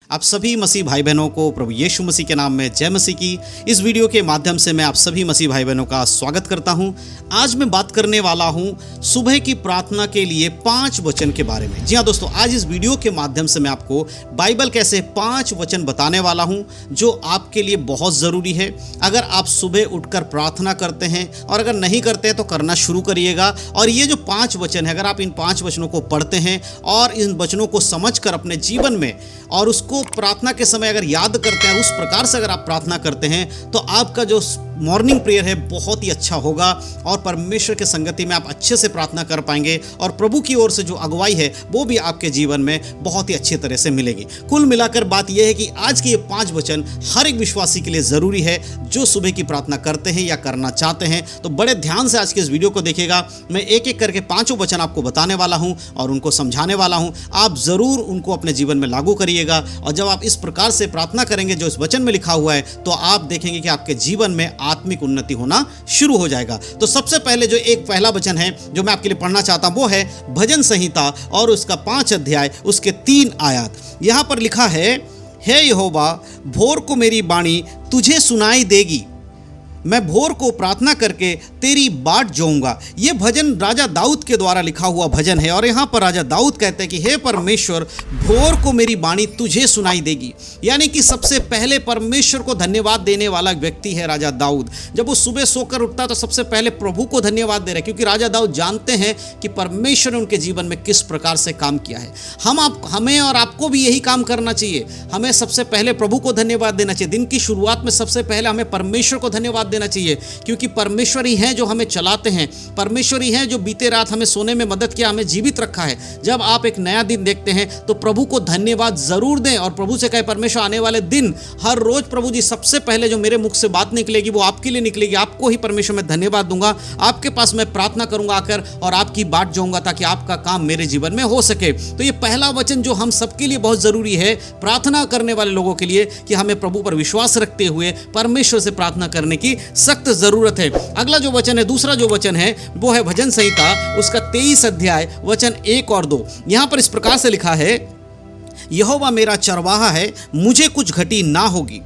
आप सभी मसीह भाई बहनों को प्रभु यीशु मसीह के नाम में जय मसीह की। इस वीडियो के माध्यम से मैं आप सभी मसीह भाई बहनों का स्वागत करता हूं। आज मैं बात करने वाला हूं सुबह की प्रार्थना के लिए 5 वचन के बारे में। जी हाँ दोस्तों, आज इस वीडियो के माध्यम से मैं आपको बाइबल के ऐसे 5 वचन बताने वाला हूं जो आपके लिए बहुत ज़रूरी है। अगर आप सुबह उठकर प्रार्थना करते हैं और अगर नहीं करते हैं तो करना शुरू करिएगा। और ये जो 5 वचन है, अगर आप इन 5 वचनों को पढ़ते हैं और इन वचनों को समझकर अपने जीवन में और उसको प्रार्थना के समय अगर याद करते हैं, उस प्रकार से अगर आप प्रार्थना करते हैं तो आपका जो मॉर्निंग प्रेयर है बहुत ही अच्छा होगा और परमेश्वर के संगति में आप अच्छे से प्रार्थना कर पाएंगे और प्रभु की ओर से जो अगुवाई है वो भी आपके जीवन में बहुत ही अच्छी तरह से मिलेगी। कुल मिलाकर बात यह है कि आज के ये 5 वचन हर एक विश्वासी के लिए ज़रूरी है जो सुबह की प्रार्थना करते हैं या करना चाहते हैं। तो बड़े ध्यान से आज के इस वीडियो को देखिएगा। मैं एक एक करके 5 वचन आपको बताने वाला हूँ और उनको समझाने वाला हूँ। आप ज़रूर उनको अपने जीवन में लागू करिएगा और जब आप इस प्रकार से प्रार्थना करेंगे जो इस वचन में लिखा हुआ है तो आप देखेंगे कि आपके जीवन में आत्मिक उन्नति होना शुरू हो जाएगा। तो सबसे पहले जो एक पहला वचन है जो मैं आपके लिए पढ़ना चाहता हूं वो है भजन संहिता और उसका 5 अध्याय उसके 3 आयत। यहां पर लिखा है, हे यहोवा, भोर को मेरी वाणी तुझे सुनाई देगी, मैं भोर को प्रार्थना करके तेरी बाट जोऊंगा। ये भजन राजा दाऊद के द्वारा लिखा हुआ भजन है और यहाँ पर राजा दाऊद कहते हैं कि हे परमेश्वर, भोर को मेरी वाणी तुझे सुनाई देगी। यानी कि सबसे पहले परमेश्वर को धन्यवाद देने वाला व्यक्ति है राजा दाऊद। जब वो सुबह सोकर उठता तो सबसे पहले प्रभु को धन्यवाद दे रहे, क्योंकि राजा दाऊद जानते हैं कि परमेश्वर ने उनके जीवन में किस प्रकार से काम किया है। हमें और आपको भी यही काम करना चाहिए। हमें सबसे पहले प्रभु को धन्यवाद देना चाहिए। दिन की शुरुआत में सबसे पहले हमें परमेश्वर को धन्यवाद देना चाहिए, क्योंकि परमेश्वर ही हैं जो हमें चलाते हैं। परमेश्वर ही हैं जो बीते रात हमें सोने में मदद किया, हमें जीवित रखा है। जब आप एक नया दिन देखते हैं तो प्रभु को धन्यवाद जरूर दें और प्रभु से कहें, परमेश्वर आने वाले दिन हर रोज प्रभु जी सबसे पहले जो मेरे मुख से बात निकलेगी वो आपके लिए निकलेगी। आपको ही परमेश्वर मैं धन्यवाद दूंगा, आपके पास मैं प्रार्थना करूंगा आकर और आपकी बाट जाऊंगा ताकि आपका काम मेरे जीवन में हो सके। तो ये पहला वचन जो हम सबके लिए बहुत जरूरी है, प्रार्थना करने वाले लोगों के लिए, कि हमें प्रभु पर विश्वास रखते हुए परमेश्वर से प्रार्थना करने की सख्त जरूरत है। अगला जो वचन है, दूसरा जो वचन है वो है भजन संहिता उसका 23 अध्याय वचन 1 और 2। यहां पर इस प्रकार से लिखा है, यहोवा मेरा चरवाहा है, मुझे कुछ घटी ना होगी,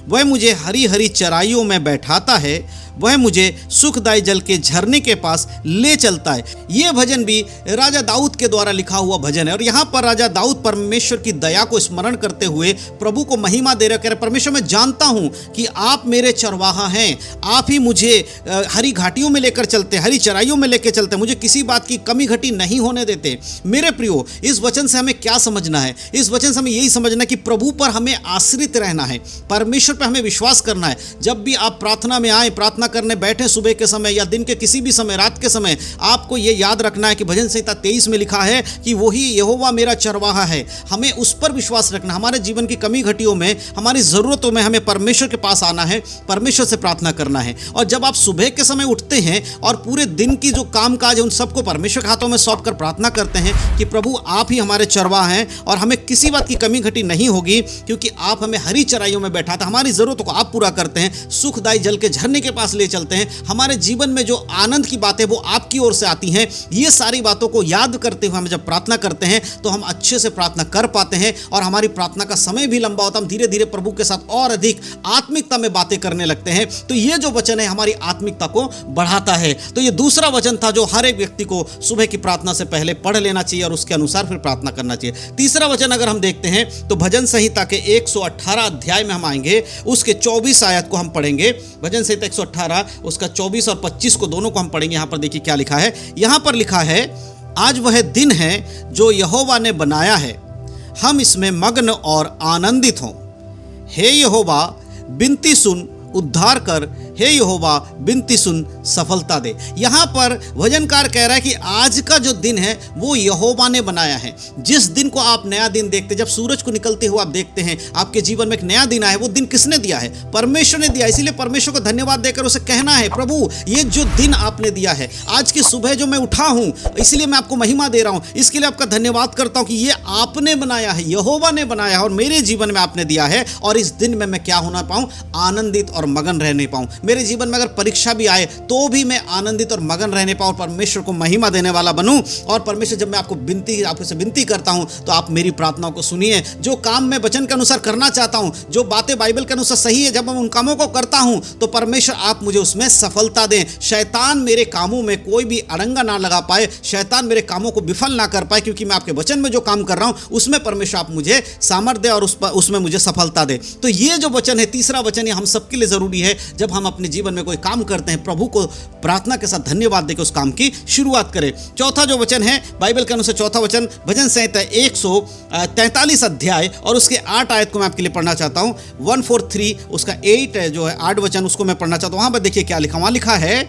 वह मुझे हरी हरी चराइयों में बैठाता है, वह मुझे सुखदायी जल के झरने के पास ले चलता है। यह भजन भी राजा दाऊद के द्वारा लिखा हुआ भजन है और यहाँ पर राजा दाऊद परमेश्वर की दया को स्मरण करते हुए प्रभु को महिमा दे रहे, कह रहे, परमेश्वर मैं जानता हूँ कि आप मेरे चरवाहा हैं, आप ही मुझे हरी घाटियों में लेकर चलते, हरी चराइयों में लेकर चलते, मुझे किसी बात की कमी घटी नहीं होने देते। मेरे प्रियो, इस वचन से हमें क्या समझना है? इस वचन से हमें यही समझना है कि प्रभु पर हमें आश्रित रहना है, परमेश्वर पर हमें विश्वास करना है। जब भी आप प्रार्थना में आए, प्रार्थना करने बैठे सुबह के समय या दिन के किसी भी समय, रात के समय, आपको यह याद रखना है कि भजन संहिता 23 में लिखा है कि वही यहोवा मेरा चरवाहा है। हमें उस पर विश्वास रखना। हमारे जीवन की कमी घटियों में, हमारी ज़रूरतों में हमें परमेश्वर के पास आना है, परमेश्वर से प्रार्थना करना है। और जब आप सुबह के समय उठते हैं और पूरे दिन की जो काम काज है उन सबको परमेश्वर के हाथों में सौंप कर प्रार्थना करते हैं कि प्रभु आप ही हमारे चरवाहा हैं और हमें किसी बात की कमी घटी नहीं होगी, क्योंकि आप हमें हरी चराइयों में बैठाते, हमारी ज़रूरतों को आप पूरा करते हैं, सुखदायी जल के झरने के पास ले चलते हैं। हमारे जीवन में जो आनंद की बातें वो आपकी ओर से आती हैं। ये सारी बातों को याद करते हुए हम जब प्रार्थना करते हैं तो हम अच्छे से प्रार्थना कर पाते हैं और हमारी प्रार्थना का समय भी लंबा होता है। हम धीरे धीरे प्रभु के साथ और अधिक आत्मिकता में बातें करने लगते हैं। तो ये जो वचन है हमारी आत्मिकता को बढ़ाता है। तो ये दूसरा वचन था जो हर एक व्यक्ति को सुबह की प्रार्थना से पहले पढ़ लेना चाहिए और उसके अनुसार फिर प्रार्थना करना चाहिए। तीसरा वचन अगर हम देखते हैं तो भजन संहिता के 118 अध्याय में हम आएंगे, उसके 24 आयत को हम पढ़ेंगे। भजन संहिता 118 उसका 24 और 25 को दोनों को हम पढ़ेंगे। यहाँ पर देखिए क्या लिखा है। यहाँ पर लिखा है, आज वह दिन है जो यहोवा ने बनाया है, हम इसमें मग्न और आनंदित हों। हे यहोवा, विनती सुन, उद्धार कर, हे यहोवा, विनती सुन, सफलता दे। यहाँ पर भजनकार कह रहा है कि आज का जो दिन है वो यहोवा ने बनाया है। जिस दिन को आप नया दिन देखते, जब सूरज को निकलते हुए आप देखते हैं, आपके जीवन में एक नया दिन आया, वो दिन किसने दिया है? परमेश्वर ने दिया। इसीलिए परमेश्वर को धन्यवाद देकर उसे कहना है, प्रभु ये जो दिन आपने दिया है, आज की सुबह जो मैं उठा हूँ, इसलिए मैं आपको महिमा दे रहा हूँ, इसके लिए आपका धन्यवाद करता हूँ कि ये आपने बनाया है, यहोवा ने बनाया है और मेरे जीवन में आपने दिया है। और इस दिन में मैं क्या होना पाऊँ? आनंदित और मगन रहने पाऊँ। मेरे जीवन में अगर परीक्षा भी आए तो भी मैं आनंदित और मगन रहने पाऊँ, परमेश्वर को महिमा देने वाला बनूं। और परमेश्वर, जब मैं आपसे विनती करता हूं तो आप मेरी प्रार्थनाओं को सुनिए। जो काम मैं वचन के अनुसार करना चाहता हूं, जो बातें बाइबल के अनुसार सही है, जब मैं उन कामों को करता हूं तो परमेश्वर आप मुझे उसमें सफलता दें। शैतान मेरे कामों में कोई भी अड़ंगा ना लगा पाए, शैतान मेरे कामों को विफल ना कर पाए, क्योंकि मैं आपके वचन में जो काम कर रहा हूं उसमें परमेश्वर आप मुझे सामर्थ्य दे और उसमें मुझे सफलता दे। तो ये जो वचन है, तीसरा वचन, ये हम सबके लिए जरूरी है। जब हम अपने जीवन में कोई काम करते हैं, प्रभु को प्रार्थना के साथ धन्यवाद देकर उस काम की शुरुआत करें। चौथा जो वचन है बाइबल के अनुसार, चौथा वचन भजन संहिता 143 अध्याय और उसके 8 आयत को मैं आपके लिए पढ़ना चाहता हूं। 143 उसका 8 जो है 8 वचन, उसको मैं पढ़ना चाहता हूं। वहां पर देखिए क्या लिखा, वहां लिखा है,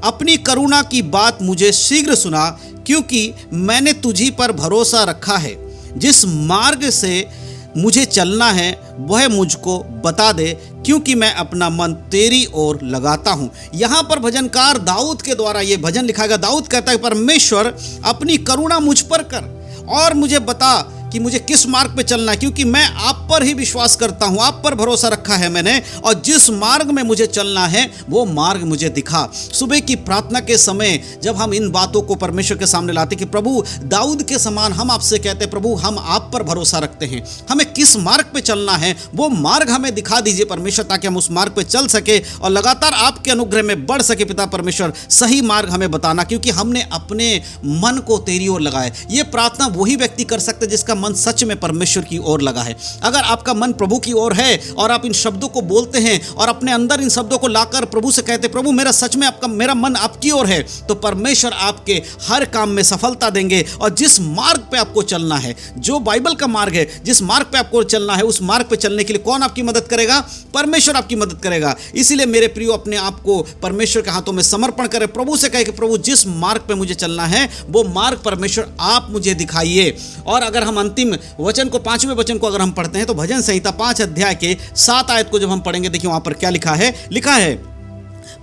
अपनी करुणा की बात मुझे शीघ्र सुना, क्योंकि मैंने तुझी पर भरोसा रखा है। जिस मार्ग से मुझे चलना है वह मुझको बता दे, क्योंकि मैं अपना मन तेरी ओर लगाता हूं। यहां पर भजनकार दाऊद के द्वारा यह भजन लिखा गया। दाऊद कहता है, परमेश्वर अपनी करुणा मुझ पर कर और मुझे बता कि मुझे किस मार्ग पे चलना है, क्योंकि मैं आप पर ही विश्वास करता हूं, आप पर भरोसा रखा है मैंने, और जिस मार्ग में मुझे चलना है वो मार्ग मुझे दिखा। सुबह की प्रार्थना के समय जब हम इन बातों को परमेश्वर के सामने लाते कि प्रभु, दाऊद के समान हम आपसे कहते हैं, प्रभु हम आप पर भरोसा रखते हैं, हमें किस मार्ग पे चलना है वो मार्ग हमें दिखा दीजिए परमेश्वर, ताकि हम उस मार्ग पे चल सके और लगातार आपके अनुग्रह में बढ़ सके। पिता परमेश्वर, सही मार्ग हमें बताना, क्योंकि हमने अपने मन को तेरी ओर लगाया। ये प्रार्थना वही व्यक्ति कर सकते जिसका मन सच में परमेश्वर की ओर लगा है। अगर आपका मन प्रभु की ओर है और आप इन शब्दों को बोलते हैं और अपने अंदर इन शब्दों को लाकर प्रभु से कहते, प्रभु मेरा सच में मेरा मन आपकी ओर है, तो परमेश्वर आपके हर काम में सफलता देंगे। और जिस मार्ग पे आपको चलना है, जो बाइबल का मार्ग है, जिस मार्ग पे आपको चलना है, उस मार्ग पे चलने के लिए कौन आपकी मदद करेगा? परमेश्वर आपकी मदद करेगा। इसीलिए मेरे प्रियो, अपने आप को परमेश्वर के हाथों में समर्पण करें। प्रभु से कहे कि प्रभु, जिस मार्ग पे मुझे चलना है वो मार्ग परमेश्वर आप मुझे दिखाइए। और अगर हम अंतिम वचन को, 5वें वचन को अगर हम पढ़ते हैं तो भजन संहिता 5 अध्याय के 7 आयत को जब हम पढ़ेंगे, देखिए वहां पर क्या लिखा है। लिखा है,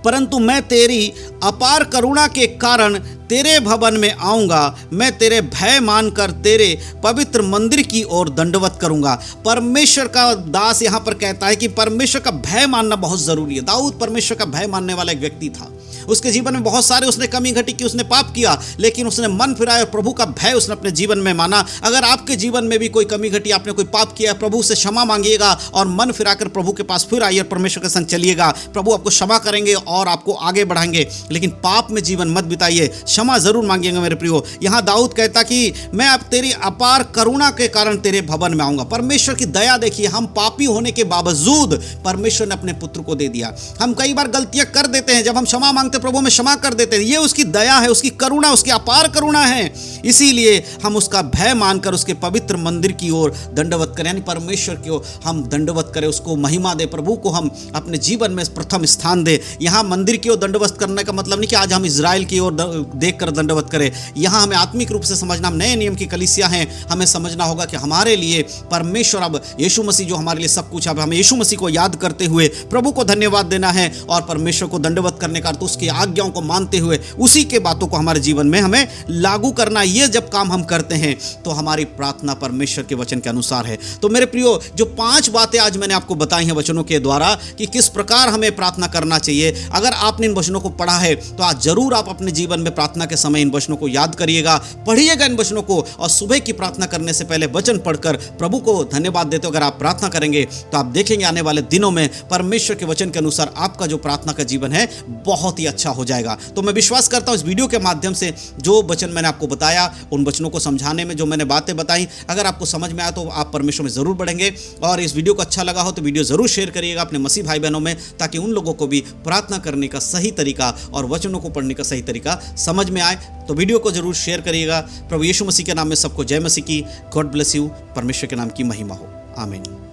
परंतु मैं तेरी अपार करुणा के कारण तेरे भवन में आऊंगा, मैं तेरे भय मानकर तेरे पवित्र मंदिर की ओर दंडवत करूंगा। परमेश्वर का दास यहां पर कहता है कि परमेश्वर का भय मानना बहुत जरूरी है। दाऊद परमेश्वर का भय मानने वाला एक व्यक्ति था। उसके जीवन में बहुत सारे उसने कमी घटी की, उसने पाप किया, लेकिन उसने मन फिराया और प्रभु का भय उसने अपने जीवन में माना। अगर आपके जीवन में भी कोई कमी घटी, आपने कोई पाप किया, प्रभु से क्षमा मांगिएगा और मन फिराकर प्रभु के पास फिर आइए और परमेश्वर के संग चलिएगा। प्रभु आपको क्षमा करेंगे और आपको आगे बढ़ाएंगे, लेकिन पाप में जीवन मत बिताइए, क्षमा जरूर मांगिएगा मेरे प्रियो। यहां दाऊद कहता कि मैं अब तेरी अपार करुणा के कारण तेरे भवन में आऊंगा। परमेश्वर की दया देखिए, हम पापी होने के बावजूद परमेश्वर ने अपने पुत्र को दे दिया। हम कई बार गलतियां कर देते हैं, जब हम क्षमा मांगते प्रभु में क्षमा कर देते हैं। ये उसकी दया है, उसकी करुणा, उसकी अपार करुणा है। इसीलिए हम उसका भय मानकर उसके पवित्र मंदिर की ओर दंडवत करें, यानी परमेश्वर की ओर हम दंडवत करें, उसको महिमा दे, प्रभु को हम अपने जीवन में प्रथम स्थान दे। यहां मंदिर की ओर दंडवत करने का मतलब नहीं कि आज हम इजराइल की ओर देखकर दंडवत करें। यहां हमें आत्मिक रूप से समझना, हम नए नियम की कलीसिया हैं, हमें समझना होगा कि हमारे लिए परमेश्वर, अब यीशु मसीह जो हमारे लिए सब कुछ, अब हमें यीशु मसीह को याद करते हुए प्रभु को धन्यवाद देना है और परमेश्वर को दंडवत करने का अर्थ उसकी आज्ञाओं को मानते हुए उसी के बातों को हमारे जीवन में हमें लागू करना। ये जब काम हम करते हैं तो हमारी प्रार्थना परमेश्वर के वचन के अनुसार है। तो मेरे प्रियो, जो 5 बातें आज मैंने आपको बताई हैं वचनों के द्वारा कि किस प्रकार हमें प्रार्थना करना चाहिए, अगर आपने इन वचनों को पढ़ा है तो आज जरूर आप अपने जीवन में प्रार्थना के समय इन वचनों को याद करिएगा, पढ़िएगा इन वचनों को, और सुबह की प्रार्थना करने से पहले वचन पढ़कर प्रभु को धन्यवाद देते हो अगर आप प्रार्थना करेंगे तो आप देखेंगे आने वाले दिनों में परमेश्वर के वचन के अनुसार आपका जो प्रार्थना का जीवन है बहुत ही अच्छा हो जाएगा। तो मैं विश्वास करता हूं इस वीडियो के माध्यम से जो वचन मैंने आपको बताया, उन वचनों को समझाने में जो मैंने बातें बताई, अगर आपको समझ में आया तो आप परमेश्वर में जरूर बढ़ेंगे। और इस वीडियो को अच्छा लगा हो तो वीडियो जरूर शेयर करिएगा अपने मसीह भाई बहनों में, ताकि उन लोगों को भी प्रार्थना करने का सही तरीका और वचनों को पढ़ने का सही तरीका समझ में आए। तो वीडियो को जरूर शेयर करिएगा। प्रभु यीशु मसीह के नाम में सबको जय मसीह की। God bless you. परमेश्वर के नाम की महिमा हो। आमीन।